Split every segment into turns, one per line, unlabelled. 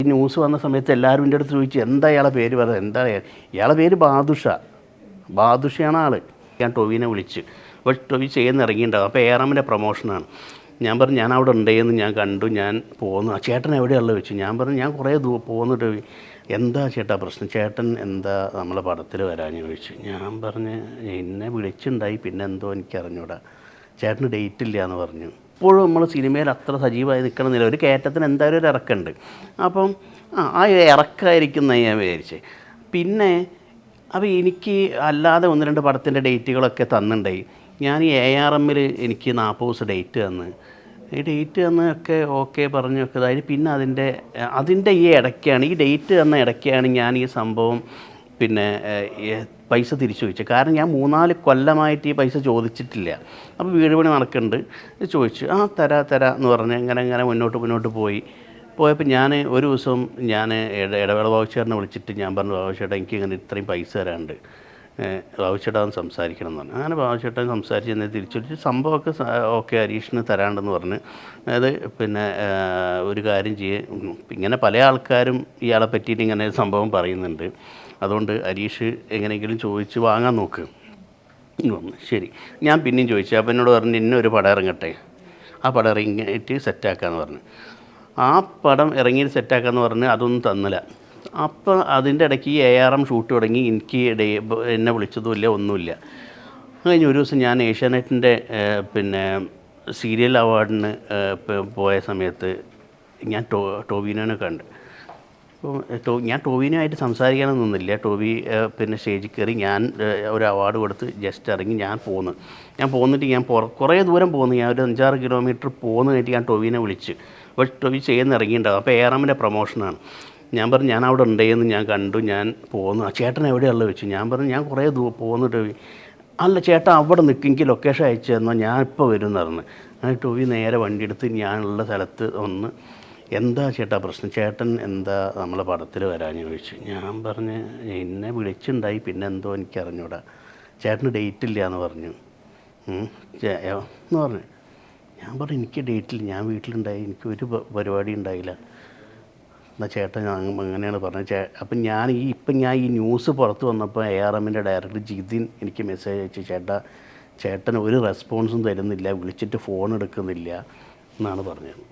ഈ ന്യൂസ് വന്ന സമയത്ത് എല്ലാവരും എൻ്റെ അടുത്ത് ചോദിച്ചു എന്താ ഇയാളെ പേര് പറയുന്നത്, എന്താ ഇയാളെ പേര് ബാദുഷയാണ് ആൾ. ഞാൻ ടൊവിനെ വിളിച്ച്, അപ്പോൾ ടൊവി ചെയ്യുന്ന ഇറങ്ങിയിട്ടുണ്ടാകും. അപ്പോൾ ഏറാമിൻ്റെ പ്രൊമോഷനാണ്. ഞാൻ പറഞ്ഞു ഞാൻ അവിടെ ഉണ്ടെന്ന് ഞാൻ കണ്ടു, ഞാൻ പോന്നു. ചേട്ടൻ എവിടെയുള്ളത് വെച്ചു. ഞാൻ പറഞ്ഞു ഞാൻ കുറേ പോന്നു ടൊവി. എന്താ ചേട്ടാ പ്രശ്നം, ചേട്ടൻ എന്താ നമ്മളെ പടത്തിൽ വരാമെന്ന് ചോദിച്ചു. ഞാൻ പറഞ്ഞ് എന്നെ വിളിച്ചിട്ടുണ്ടായി, പിന്നെ എന്തോ എനിക്കറിഞ്ഞൂടാ, ചേട്ടന് ഡേറ്റ് ഇല്ല എന്ന് പറഞ്ഞു. ഇപ്പോഴും നമ്മൾ സിനിമയിൽ അത്ര സജീവമായി നിൽക്കണമെന്നില്ല, ഒരു കയറ്റത്തിന് എന്തായാലും ഒരു ഇറക്കമുണ്ട്. അപ്പം ആ ഇറക്കമായിരിക്കും എന്ന് ഞാൻ വിചാരിച്ചേ. പിന്നെ അപ്പോൾ എനിക്ക് അല്ലാതെ 1-2 പടത്തിൻ്റെ ഡേറ്റുകളൊക്കെ തന്നിട്ടുണ്ടായി. ഞാൻ ഈ ARM എനിക്ക് 40 ദിവസം ഡേറ്റ് തന്ന്, ഈ ഡേറ്റ് തന്നൊക്കെ ഓക്കെ പറഞ്ഞൊക്കെ അതായത് പിന്നെ അതിൻ്റെ ഈ ഇടയ്ക്കാണ്, ഈ ഡേറ്റ് തന്ന ഇടയ്ക്കാണ് ഞാൻ ഈ സംഭവം പിന്നെ പൈസ തിരിച്ചു ചോദിച്ചു. കാരണം ഞാൻ 3-4 കൊല്ലമായിട്ട് ഈ പൈസ ചോദിച്ചിട്ടില്ല. അപ്പോൾ വീട് പണി നടക്കുന്നുണ്ട്, ചോദിച്ചു. തരാം എന്ന് പറഞ്ഞ് ഇങ്ങനെ മുന്നോട്ട് പോയപ്പോൾ ഞാൻ ഒരു ദിവസം ഇടവേള ബാബുച്ചേട്ടനെ വിളിച്ചിട്ട് ഞാൻ പറഞ്ഞു, ബാബുച്ചേട്ടാ എനിക്ക് ഇങ്ങനെ ഇത്രയും പൈസ തരാനുണ്ട്, ബാബുച്ചേട്ടൻ സംസാരിക്കണം എന്ന് പറഞ്ഞു. അങ്ങനെ ബാബുച്ചേട്ടൻ സംസാരിച്ച് എന്നെ തിരിച്ചു സംഭവമൊക്കെ ഓക്കെ ഹരീഷിന് തരാണ്ടെന്ന് പറഞ്ഞ്. അതായത് പിന്നെ ഒരു കാര്യം ഇങ്ങനെ പല ആൾക്കാരും ഇയാളെ പറ്റിയിട്ട് ഇങ്ങനെ സംഭവം പറയുന്നുണ്ട്, അതുകൊണ്ട് ഹരീഷ് എങ്ങനെയെങ്കിലും ചോദിച്ച് വാങ്ങാൻ നോക്ക്. ശരി, ഞാൻ പിന്നെയും ചോദിച്ചു. അപ്പോൾ എന്നോട് പറഞ്ഞു ഇന്നൊരു പടം ഇറങ്ങട്ടെ, ആ പടം ഇറങ്ങിയിട്ട് സെറ്റാക്കാമെന്ന് പറഞ്ഞു. ആ പടം ഇറങ്ങിയിട്ട് സെറ്റാക്കാമെന്ന് പറഞ്ഞ് അതൊന്നും തന്നില്ല. അപ്പോൾ അതിൻ്റെ ഇടയ്ക്ക് ഈ ARM ഷൂട്ട് തുടങ്ങി. എനിക്ക് എന്നെ വിളിച്ചതുമില്ല, ഒന്നുമില്ല. കഴിഞ്ഞ ഒരു ദിവസം ഞാൻ ഏഷ്യാനെറ്റിൻ്റെ പിന്നെ സീരിയൽ അവാർഡിന് പോയ സമയത്ത് ഞാൻ ടോവിനോനെ കണ്ട്. അപ്പോൾ ഞാൻ ടോവിനുമായിട്ട് സംസാരിക്കാനൊന്നും നിന്നില്ല. ടോവി പിന്നെ സ്റ്റേജിൽ കയറി, ഞാൻ ഒരു അവാർഡ് കൊടുത്ത് ജസ്റ്റ് ഇറങ്ങി ഞാൻ പോന്നിട്ട് ഞാൻ കുറേ ദൂരം പോന്നു. ഞാൻ ഒരു 5-6 കിലോമീറ്റർ പോന്നു കഴിഞ്ഞിട്ട് ഞാൻ ടോവിനെ വിളിച്ച്, അപ്പോൾ ടോവി ചെയ്യുന്ന ഇറങ്ങിയിട്ടുണ്ടാകും. അപ്പോൾ ARMൻ്റെ പ്രൊമോഷനാണ്. ഞാൻ പറഞ്ഞു ഞാൻ അവിടെ ഉണ്ടെന്ന് ഞാൻ കണ്ടു, ഞാൻ പോന്നു. ചേട്ടൻ എവിടെയുള്ളത് വെച്ചു. ഞാൻ പറഞ്ഞു ഞാൻ കുറേ പോന്നു ടോവി. അല്ല ചേട്ടാ അവിടെ നിൽക്കും, എനിക്ക് ലൊക്കേഷൻ അയച്ചു തന്നോ, ഞാൻ ഇപ്പോൾ വരും എന്ന് പറഞ്ഞു. അങ്ങനെ ടോവി നേരെ വണ്ടി എടുത്ത് ഞാനുള്ള സ്ഥലത്ത് വന്ന്, എന്താ ചേട്ടാ പ്രശ്നം, ചേട്ടൻ എന്താ നമ്മളെ പടത്തിൽ വരാമെന്ന് ചോദിച്ചു. ഞാൻ പറഞ്ഞ് എന്നെ വിളിച്ചിട്ടുണ്ടായി, പിന്നെ എന്തോ എനിക്കറിഞ്ഞൂടാ, ചേട്ടന് ഡേറ്റ് ഇല്ല എന്ന് പറഞ്ഞു എന്ന് പറഞ്ഞു. ഞാൻ പറഞ്ഞു എനിക്ക് ഡേറ്റില്ല, ഞാൻ വീട്ടിലുണ്ടായി, എനിക്കൊരു പരിപാടി ഉണ്ടായില്ല. എന്നാൽ ചേട്ടൻ അങ്ങനെയാണ് പറഞ്ഞത്. അപ്പം ഞാൻ ഈ ന്യൂസ് പുറത്ത് വന്നപ്പോൾ ARMൻ്റെ ഡയറക്ടർ ജിതിൻ എനിക്ക് മെസ്സേജ് അയച്ചു, ചേട്ടൻ ഒരു റെസ്പോൺസും തരുന്നില്ല, വിളിച്ചിട്ട് ഫോൺ എടുക്കുന്നില്ല എന്നാണ് പറഞ്ഞത്.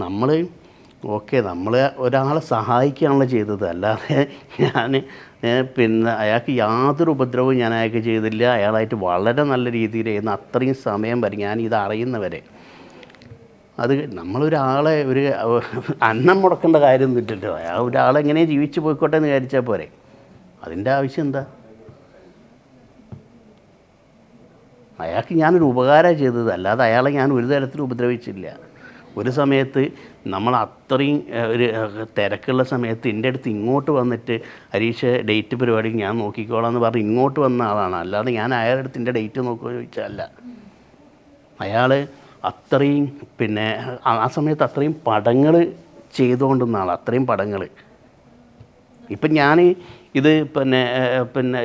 നമ്മൾ ഒരാളെ സഹായിക്കുകയാണല്ലോ ചെയ്തത്, അല്ലാതെ ഞാൻ പിന്നെ അയാൾക്ക് യാതൊരു ഉപദ്രവവും ഞാൻ അയാൾക്ക് ചെയ്തില്ല. അയാളായിട്ട് വളരെ നല്ല രീതിയിലായിരുന്നു അത്രയും സമയം വരെ, ഞാൻ ഇത് അറിയുന്നവരെ. അത് നമ്മളൊരാളെ ഒരു അന്നം മുടക്കേണ്ട കാര്യമൊന്നും ഇല്ലല്ലോ. ഒരാളെങ്ങനെ ജീവിച്ച് പോയിക്കോട്ടെ എന്ന് വിചാരിച്ചാൽ പോരെ, അതിൻ്റെ ആവശ്യം എന്താ? അയാൾക്ക് ഞാനൊരു ഉപകാരമാണ് ചെയ്തത്, അല്ലാതെ അയാളെ ഞാൻ ഒരു തരത്തിലും ഉപദ്രവിച്ചില്ല. ഒരു സമയത്ത് നമ്മൾ അത്രയും ഒരു തിരക്കുള്ള സമയത്ത് എൻ്റെ അടുത്ത് ഇങ്ങോട്ട് വന്നിട്ട് ഹരീഷ് ഡേറ്റ് പരിപാടിക്ക് ഞാൻ നോക്കിക്കോളാം എന്ന് പറഞ്ഞ് ഇങ്ങോട്ട് വന്ന ആളാണ്, അല്ലാതെ ഞാൻ അയാളുടെ അടുത്ത് എൻ്റെ ഡേറ്റ് നോക്കുക ചോദിച്ചല്ല. അയാൾ അത്രയും പിന്നെ ആ സമയത്ത് അത്രയും പടങ്ങൾ ചെയ്തുകൊണ്ടിരുന്ന ആൾ, അത്രയും പടങ്ങൾ. ഇപ്പം ഞാൻ ഇത് പിന്നെ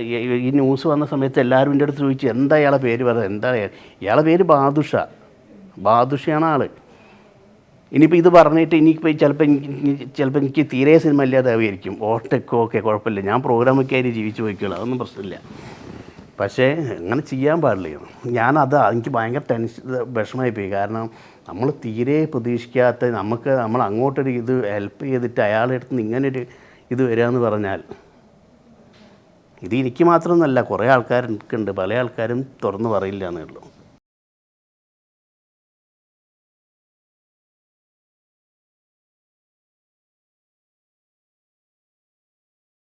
ഈ ന്യൂസ് വന്ന സമയത്ത് എല്ലാവരും എൻ്റെ അടുത്ത് ചോദിച്ചു എന്താ ഇയാളെ പേര് പറയുന്നത്, എന്താ ഇയാളെ പേര് ബാദുഷയാണ് ആൾ. ഇനിയിപ്പോൾ ഇത് പറഞ്ഞിട്ട് ഇനിയിപ്പോൾ ചിലപ്പോൾ എനിക്ക് തീരെ സിനിമ ഇല്ലാതാവുമായിരിക്കും. ഓക്കെ കുഴപ്പമില്ല, ഞാൻ പ്രോഗ്രാമൊക്കെ ആയിട്ട് ജീവിച്ച് പോയിക്കോളാം, അതൊന്നും പ്രശ്നമില്ല. പക്ഷേ അങ്ങനെ ചെയ്യാൻ പാടില്ല. എനിക്ക് ഭയങ്കര വിഷമമായി പോയി. കാരണം നമ്മൾ തീരെ പ്രതീക്ഷിക്കാത്ത നമ്മൾ അങ്ങോട്ടൊരു ഇത് ഹെൽപ്പ് ചെയ്തിട്ട് അയാളുടെ അടുത്ത് നിന്ന് ഇങ്ങനൊരു ഇത് വരിക എന്ന് പറഞ്ഞാൽ, ഇത് എനിക്ക് മാത്രമൊന്നുമല്ല, കുറേ ആൾക്കാർക്കുണ്ട്, പല ആൾക്കാരും തുറന്ന് പറയില്ല എന്നേ ഉള്ളൂ.